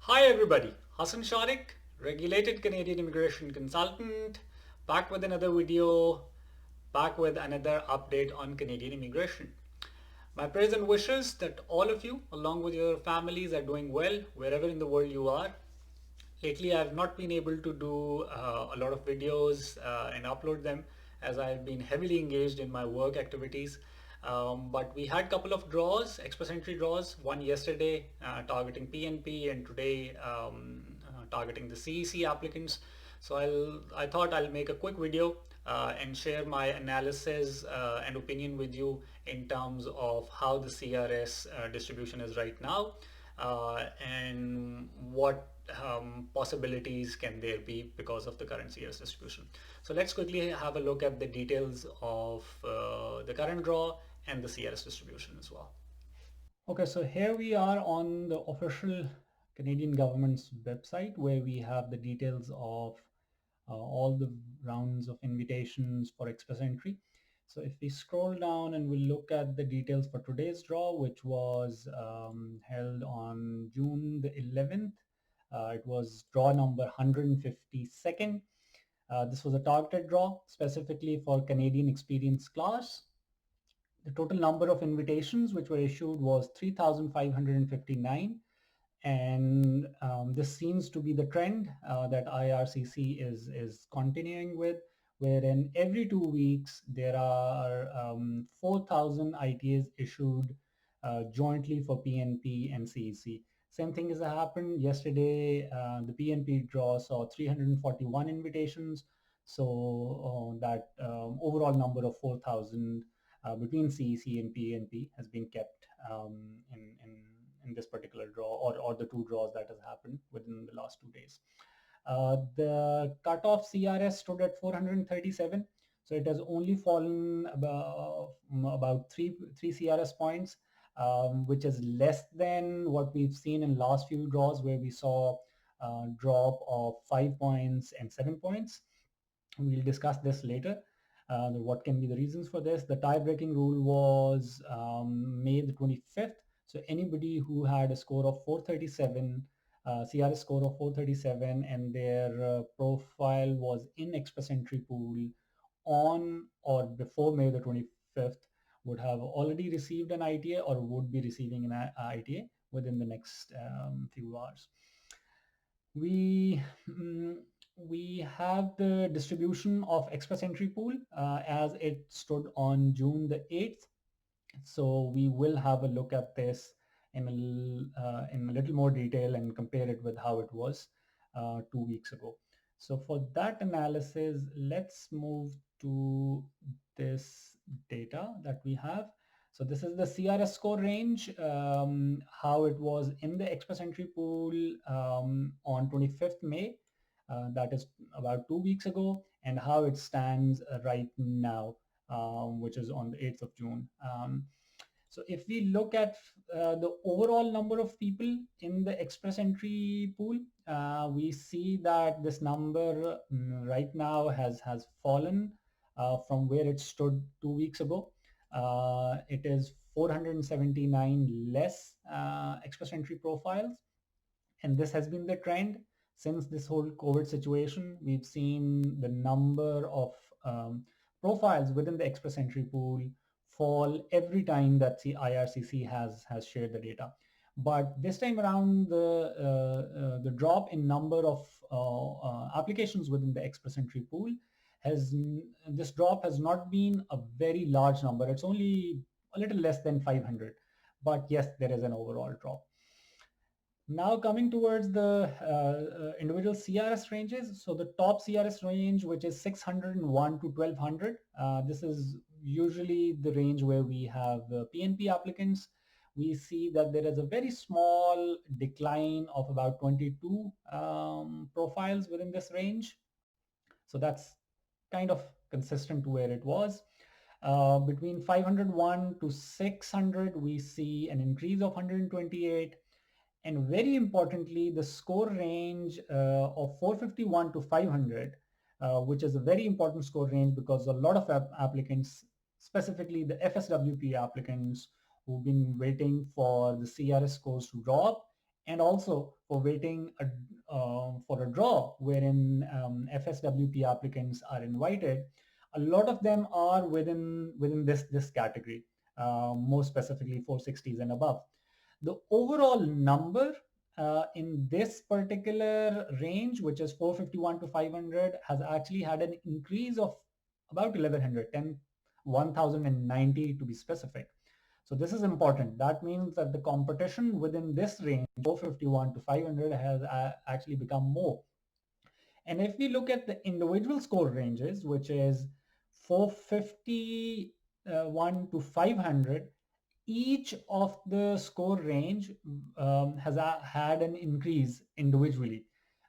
Hi everybody, Hassan Shariq, regulated Canadian immigration consultant, back with another video, back with another update on Canadian immigration. My prayers and wishes that all of you, along with your families, are doing well wherever in the world you are. Lately, I've not been able to do a lot of videos and upload them as I've been heavily engaged in my work activities. But we had a couple of draws, express entry draws, one yesterday targeting PNP and today targeting the CEC applicants. So I thought I'll make a quick video and share my analysis and opinion with you in terms of how the CRS distribution is right now and what possibilities can there be because of the current CS distribution. So let's quickly have a look at the details of the current draw and the CRS distribution as well. Okay, so here we are on the official Canadian government's website where we have the details of all the rounds of invitations for express entry. So if we scroll down and we look at the details for today's draw, which was held on June the 11th, it was draw number 152nd. This was a targeted draw specifically for Canadian experience class. The total number of invitations which were issued was 3,559, and this seems to be the trend that IRCC is continuing with, wherein every 2 weeks there are 4,000 ITAs issued jointly for PNP and CEC. Same thing has happened yesterday. The PNP draw saw 341 invitations, so that overall number of 4,000 between CEC and PNP has been kept in this particular draw, or the two draws that has happened within the last 2 days. The cutoff CRS stood at 437, so it has only fallen about three CRS points, which is less than what we've seen in last few draws where we saw a drop of 5 points and 7 points. We'll discuss this later. What can be the reasons for this? The tie-breaking rule was May the 25th. So anybody who had a score of 437, CRS score of 437, and their profile was in express entry pool on or before May the 25th would have already received an ITA or would be receiving an ITA within the next few hours. We mm, we have the distribution of express entry pool as it stood on June the 8th. So we will have a look at this in a little more detail and compare it with how it was 2 weeks ago. So for that analysis, let's move to this data that we have. So this is the CRS score range, how it was in the express entry pool on 25th May, that is about 2 weeks ago, and how it stands right now, which is on the 8th of June. So if we look at the overall number of people in the express entry pool, we see that this number right now has fallen from where it stood 2 weeks ago. It is 479 less express entry profiles, and this has been the trend since this whole COVID situation. We've seen the number of profiles within the express entry pool fall every time that the IRCC has shared the data. But this time around, the drop in number of applications within the express entry pool has this drop has not been a very large number. It's only a little less than 500, but yes, there is an overall drop. Now coming towards the individual CRS ranges. So the top CRS range, which is 601 to 1200, this is usually the range where we have PNP applicants. We see that there is a very small decline of about 22 profiles within this range. So that's kind of consistent to where it was. Between 501 to 600, we see an increase of 128. And very importantly, the score range of 451 to 500, which is a very important score range because a lot of applicants, specifically the FSWP applicants who've been waiting for the CRS scores to drop and also for waiting for a draw wherein FSWP applicants are invited. A lot of them are within this category, more specifically 460s and above. The overall number in this particular range, which is 451 to 500, has actually had an increase of about 1100, 1090 to be specific. So this is important. That means that the competition within this range, 451 to 500, has actually become more. And if we look at the individual score ranges, which is 451 to 500, each of the score range has had an increase individually.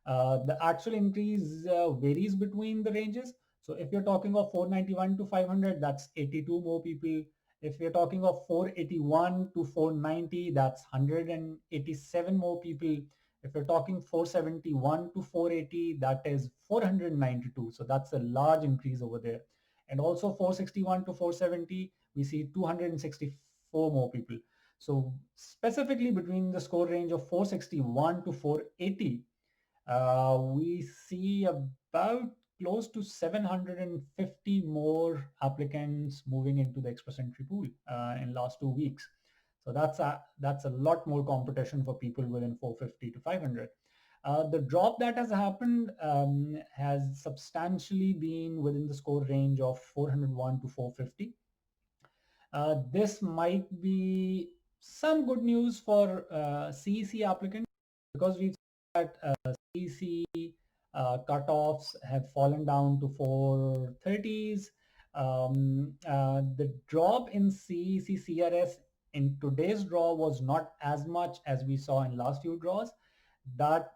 The actual increase varies between the ranges. So if you're talking of 491 to 500, that's 82 more people. If you're talking of 481 to 490, that's 187 more people. If you're talking 471 to 480, that is 492. So that's a large increase over there. And also 461 to 470, we see 264 more people. So specifically between the score range of 461 to 480, we see about close to 750 more applicants moving into the express entry pool in last 2 weeks. So that's a lot more competition for people within 450 to 500. The drop that has happened has substantially been within the score range of 401 to 450. This might be some good news for CEC applicants, because we've seen that CEC cutoffs have fallen down to 430s. The drop in CEC CRS in today's draw was not as much as we saw in last few draws. That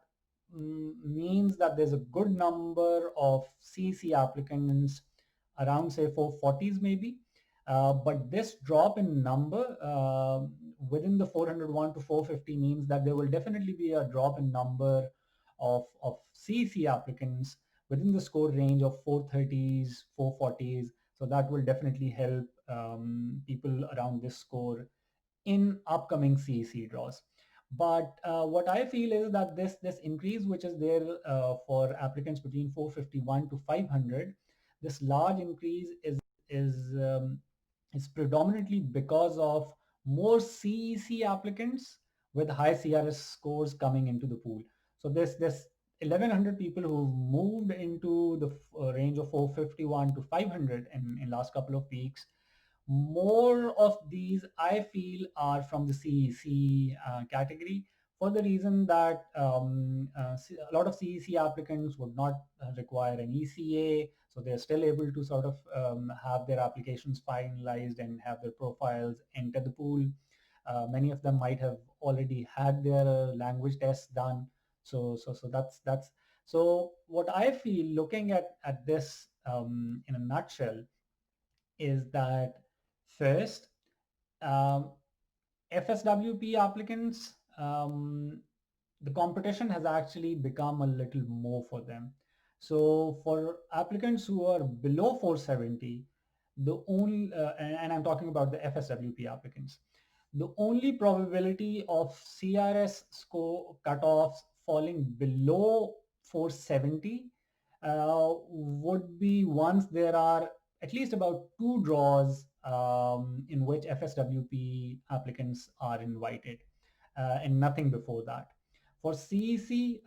means that there's a good number of CEC applicants around, say, 440s maybe. But this drop in number within the 401 to 450 means that there will definitely be a drop in number of CEC applicants within the score range of 430s, 440s. So that will definitely help people around this score in upcoming CEC draws. But what I feel is that this increase, which is there for applicants between 451 to 500, this large increase is is predominantly because of more CEC applicants with high CRS scores coming into the pool. So this 1100 people who moved into the range of 451 to 500 in last couple of weeks, more of these I feel are from the CEC category, for the reason that a lot of CEC applicants would not require an ECA, so they're still able to sort of have their applications finalized and have their profiles enter the pool. Many of them might have already had their language tests done. So that's so what I feel, looking at this in a nutshell, is that first, FSWP applicants, the competition has actually become a little more for them. So for applicants who are below 470, the only, and I'm talking about the FSWP applicants, the only probability of CRS score cutoffs falling below 470 would be once there are at least about 2 draws in which FSWP applicants are invited, and nothing before that. For CEC,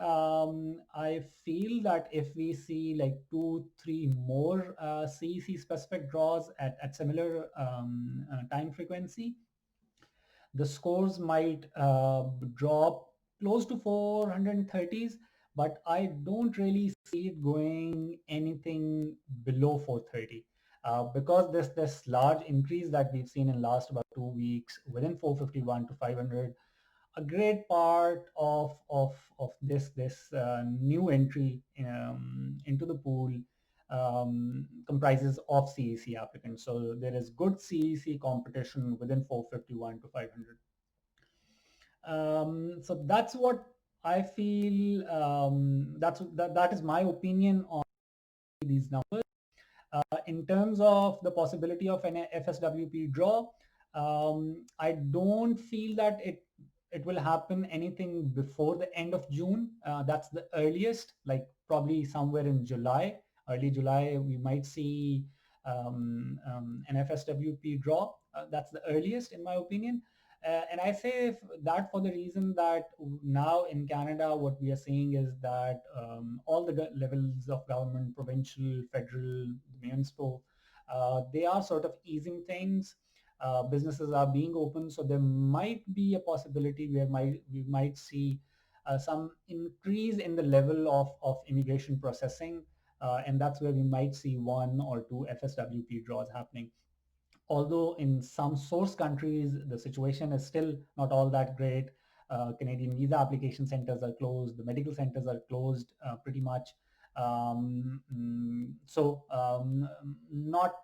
I feel that if we see like 2-3 more CEC specific draws at similar time frequency, the scores might drop close to 430s, but I don't really see it going anything below 430, because this large increase that we've seen in last about 2 weeks within 451 to 500. A great part of this new entry into the pool comprises of CEC applicants. So there is good CEC competition within 451 to 500. So that's what I feel. That is my opinion on these numbers. In terms of the possibility of an FSWP draw, I don't feel that it will happen anything before the end of June. That's the earliest, like probably somewhere in July, early July, we might see an FSWP draw. That's the earliest, in my opinion. And I say that for the reason that now in Canada, what we are seeing is that all the levels of government, provincial, federal, municipal, they are sort of easing things. Businesses are being open, so there might be a possibility where we might see some increase in the level of immigration processing, and that's where we might see one or two FSWP draws happening. Although in some source countries, the situation is still not all that great. Canadian visa application centers are closed. The medical centers are closed pretty much. Not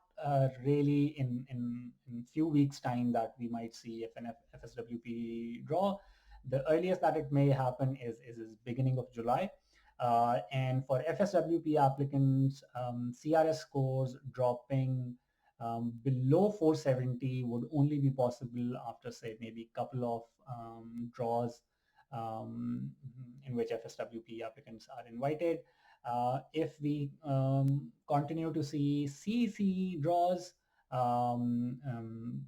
really in few weeks time that we might see if an FSWP draw. The earliest that it may happen is beginning of July. And for FSWP applicants, CRS scores dropping below 470 would only be possible after, say, maybe a couple of draws in which FSWP applicants are invited. If we continue to see CEC draws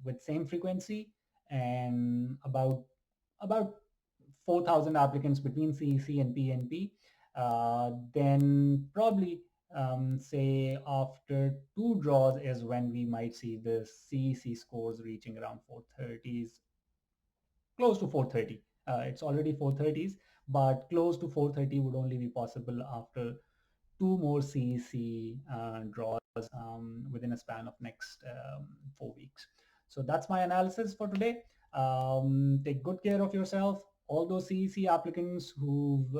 with same frequency and about 4,000 applicants between CEC and PNP, then probably say after two draws is when we might see the CEC scores reaching around 430s, close to 430. It's already 430s, but close to 430 would only be possible after two more CEC draws within a span of next 4 weeks. So that's my analysis for today. Take good care of yourself. All those CEC applicants who've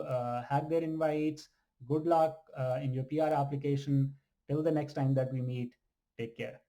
had their invites, good luck in your PR application. Till the next time that we meet, take care.